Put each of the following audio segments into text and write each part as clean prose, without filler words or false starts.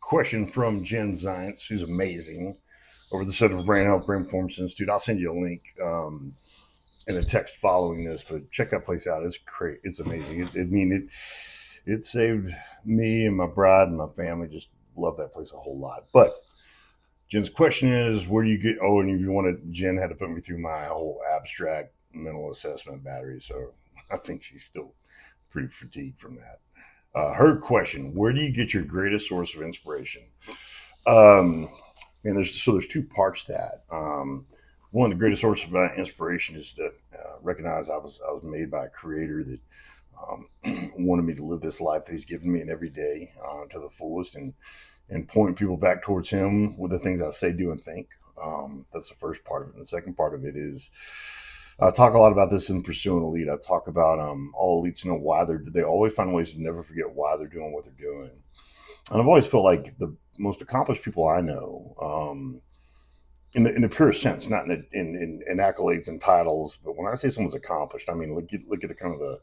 question from Jen Zients, who's amazing, over the Center for Brain Health, Brain Performance Institute. I'll send you a link in a text following this, but check that place out. It's great. It's amazing. It saved me and my bride and my family. Just love that place a whole lot. But Jen's question is, where do you get? Oh, and if you wanted, Jen had to put me through my whole abstract mental assessment battery, so I think she's still pretty fatigued from that. Her question: where do you get your greatest source of inspiration? Um, and there's two parts to that. One of the greatest sources of inspiration is to recognize I was made by a creator that wanted me to live this life that he's given me in every day to the fullest, and point people back towards him with the things I say, do, and think. That's the first part of it. And the second part of it is I talk a lot about this in Pursuing Elite. I talk about all elites know why they always find ways to never forget why they're doing what they're doing. And I've always felt like the most accomplished people I know, in the purest sense, not in accolades and titles, but when I say someone's accomplished, I mean look at the kind of the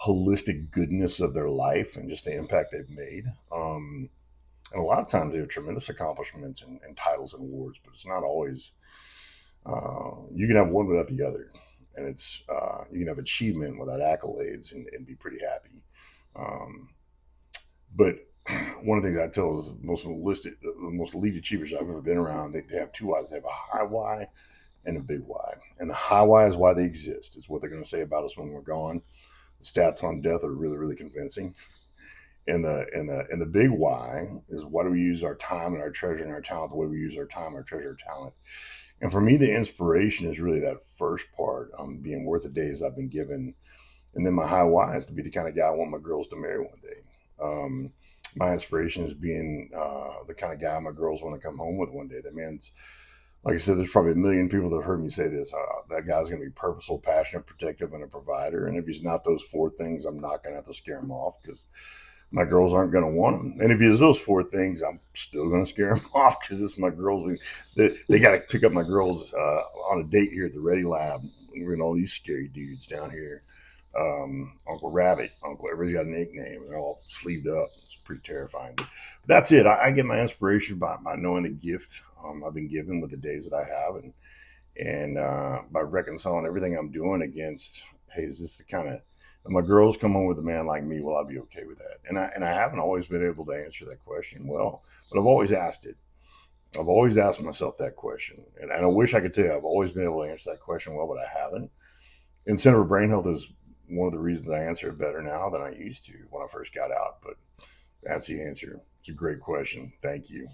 holistic goodness of their life and just the impact they've made. And a lot of times they have tremendous accomplishments and titles and awards, but it's not always. You can have one without the other, and it's you can have achievement without accolades and be pretty happy. But one of the things I tell is the most elite achievers I've ever been around. They have two whys. They have a high why and a big why. And the high why is why they exist. It's what they're going to say about us when we're gone. The stats on death are really, really convincing. And the big why is why do we use our time and our treasure and our talent the way we use our time, our treasure, our talent. And for me, the inspiration is really that first part, being worth the days I've been given. And then my high why is to be the kind of guy I want my girls to marry one day. My inspiration is being the kind of guy my girls want to come home with one day. That man's, like I said, there's probably a million people that have heard me say this. That guy's going to be purposeful, passionate, protective, and a provider. And if he's not those four things, I'm not going to have to scare him off because my girls aren't going to want him. And if he has those four things, I'm still going to scare him off because it's my girls. They got to pick up my girls on a date here at the Ready Lab. We're in all these scary dudes down here. Uncle Rabbit, everybody's got a nickname. They're all sleeved up. It's pretty terrifying. But that's it. I get my inspiration by knowing the gift I've been given with the days that I have, and by reconciling everything I'm doing against, hey, is this the kind of, if my girls come home with a man like me, will I be okay with that? And I haven't always been able to answer that question well, but I've always asked it. I've always asked myself that question, and I wish I could tell you I've always been able to answer that question well, but I haven't. And Center for Brain Health is one of the reasons I answer it better now than I used to when I first got out. But that's the answer. It's a great question. Thank you.